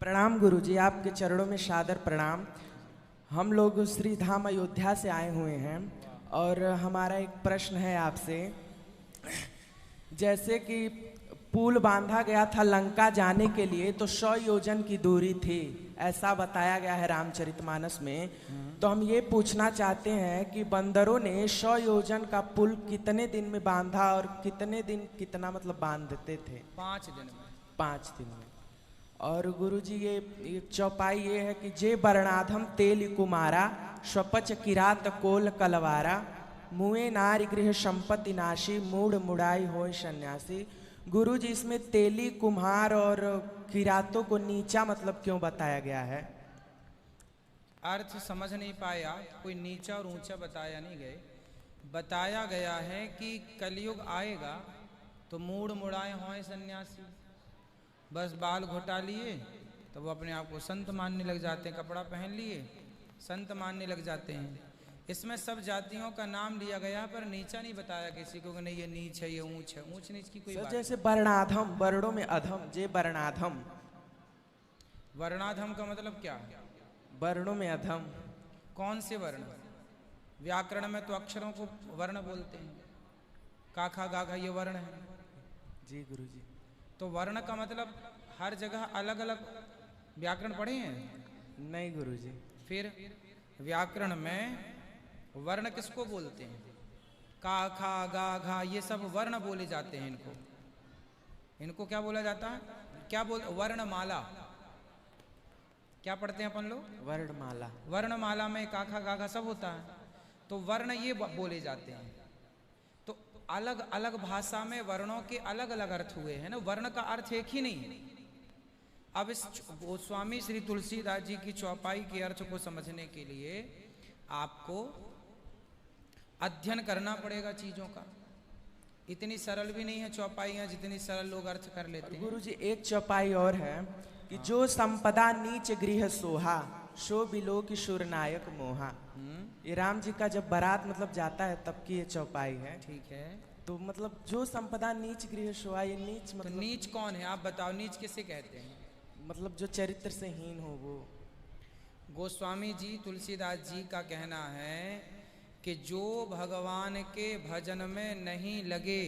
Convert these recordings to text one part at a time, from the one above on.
प्रणाम गुरुजी, आपके चरणों में सादर प्रणाम। हम लोग श्री धाम अयोध्या से आए हुए हैं और हमारा एक प्रश्न है आपसे। जैसे कि पुल बांधा गया था लंका जाने के लिए तो 100 योजन की दूरी थी, ऐसा बताया गया है रामचरितमानस में। तो हम ये पूछना चाहते हैं कि बंदरों ने 100 योजन का पुल कितने दिन में बांधा और कितने दिन कितना मतलब बांध देते थे? 5 दिन में। 5 दिन में। और गुरुजी ये चौपाई ये है कि जे वर्णाधम तेल कुमारा स्वपच किरात कोल कलवारा मुए नारी गृह संपत्ति नाशी मूड मुड़ाई होय सन्यासी। गुरुजी इसमें तेली कुम्हार और किरातों को नीचा मतलब क्यों बताया गया है? अर्थ समझ नहीं पाया, कोई नीचा और ऊंचा बताया नहीं गए। बताया गया है कि कलयुग आएगा तो मूड मुड़ाए होए सन्यासी, बस बाल घुटा लिए तो वो अपने आप को संत मानने लग जाते हैं, कपड़ा पहन लिए संत मानने लग जाते हैं। इसमें सब जातियों का नाम लिया गया पर नीचा नहीं बताया किसी को कि नहीं ये नीच है ये ऊंच है। ऊंच नीच की कोई बात। जैसे वर्णाधम, वर्णों में अधम, जे वर्णाधम। वर्णाधम का मतलब क्या? वर्णों में अधम। कौन से वर्ण? व्याकरण में तो अक्षरों को वर्ण बोलते हैं, काखा गाघा ये वर्ण है। जी गुरुजी। तो वर्ण का मतलब हर जगह अलग अलग व्याकरण पढ़े हैं? नहीं गुरुजी। फिर व्याकरण में वर्ण किसको बोलते हैं? का खा गा घा ये सब वर्ण बोले जाते हैं। इनको क्या बोला जाता है? क्या बोल? वर्णमाला। क्या पढ़ते हैं अपन लोग? वर्णमाला। वर्णमाला में का खा गा घा सब होता है, तो वर्ण ये बोले जाते हैं। तो अलग अलग भाषा में वर्णों के अलग अलग अर्थ हुए हैं ना, वर्ण का अर्थ एक ही नहीं है। अब इस गोस्वामी श्री तुलसीदास जी की चौपाई के अर्थ को समझने के लिए आपको अध्ययन करना पड़ेगा चीजों का। इतनी सरल भी नहीं है चौपाइयां जितनी सरल लोग अर्थ कर लेते हैं। गुरुजी एक चौपाई और है कि जो संपदा नीच गृह सोहा सो बिलो की सुरनायक मोहा। ये राम जी का जब बारात मतलब जाता है तब की ये चौपाई है। ठीक है। तो मतलब जो संपदा नीच गृह सोहा, ये नीच मतलब तो नीच कौन है आप बताओ? नीच किसे कहते हैं? मतलब जो चरित्र से हीन हो वो। गोस्वामी जी तुलसीदास जी का कहना है कि जो भगवान के भजन में नहीं लगे,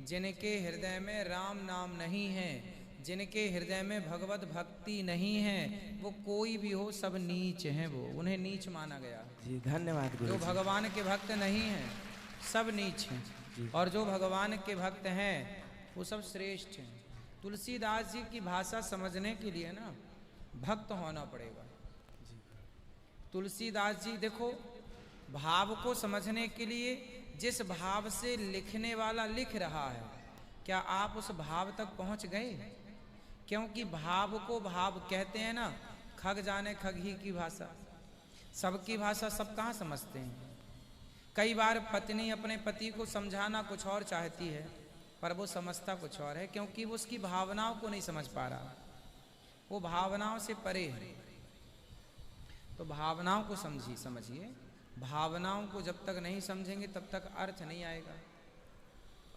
जिनके हृदय में राम नाम नहीं है, जिनके हृदय में भगवत भक्ति नहीं है, वो कोई भी हो सब नीच हैं, वो उन्हें नीच माना गया। जी धन्यवाद गुरु। जो भगवान के भक्त नहीं हैं सब नीच हैं और जो भगवान के भक्त हैं वो सब श्रेष्ठ हैं। तुलसीदास जी की भाषा समझने के लिए ना भक्त होना पड़ेगा। तुलसीदास जी देखो, भाव को समझने के लिए जिस भाव से लिखने वाला लिख रहा है, क्या आप उस भाव तक पहुंच गए? क्योंकि भाव को भाव कहते हैं ना, खग जाने खग ही की भाषा। सबकी भाषा सब कहाँ समझते हैं? कई बार पत्नी अपने पति को समझाना कुछ और चाहती है पर वो समझता कुछ और है, क्योंकि वो उसकी भावनाओं को नहीं समझ पा रहा, वो भावनाओं से परे है। तो भावनाओं को समझिए। भावनाओं को जब तक नहीं समझेंगे तब तक अर्थ नहीं आएगा।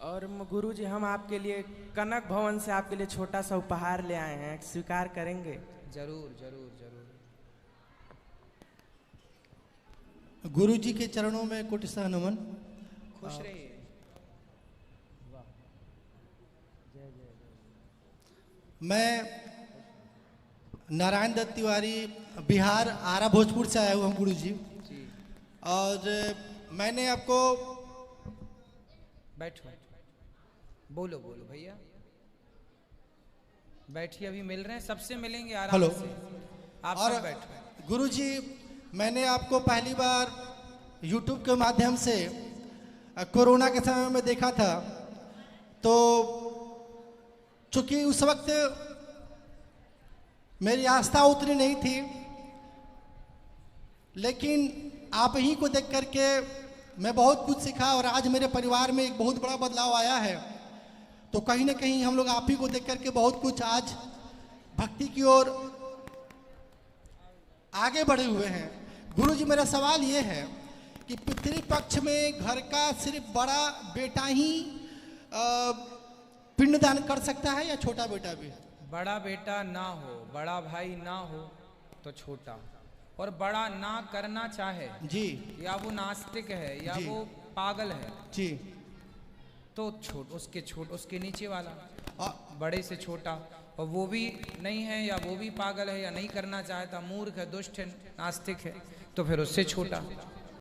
और गुरुजी हम आपके लिए कनक भवन से आपके लिए छोटा सा उपहार ले आए हैं, स्वीकार करेंगे? जरूर जरूर जरूर। गुरुजी के चरणों में कोटि सा नमन। खुश रहिए। मैं नारायण दत्त तिवारी बिहार आरा भोजपुर से आया हूँ हम गुरुजी। और मैंने आपको बैठो, बोलो बोलो भैया, बैठिए, अभी मिल रहे हैं, सबसे मिलेंगे आराम हेलो। से। आप और सब बैठो। गुरुजी मैंने आपको पहली बार YouTube के माध्यम से कोरोना के समय में देखा था, तो चूंकि उस वक्त मेरी आस्था उतनी नहीं थी, लेकिन आप ही को देख करके मैं बहुत कुछ सीखा और आज मेरे परिवार में एक बहुत बड़ा बदलाव आया है। तो कहीं ना कहीं हम लोग आप ही को देख करके बहुत कुछ आज भक्ति की ओर आगे बढ़े हुए हैं। गुरुजी मेरा सवाल ये है कि पितृपक्ष में घर का सिर्फ बड़ा बेटा ही पिंडदान कर सकता है या छोटा बेटा भी? बड़ा बेटा ना हो, बड़ा भाई ना हो तो छोटा, और बड़ा ना करना चाहे जी या वो नास्तिक है या जी। वो पागल है जी। तो उसके नीचे वाला आ, बड़े से छोटा, और वो भी नहीं है या वो भी पागल है या नहीं करना चाहता, मूर्ख है, दुष्ट है, नास्तिक है, तो फिर उससे छोटा।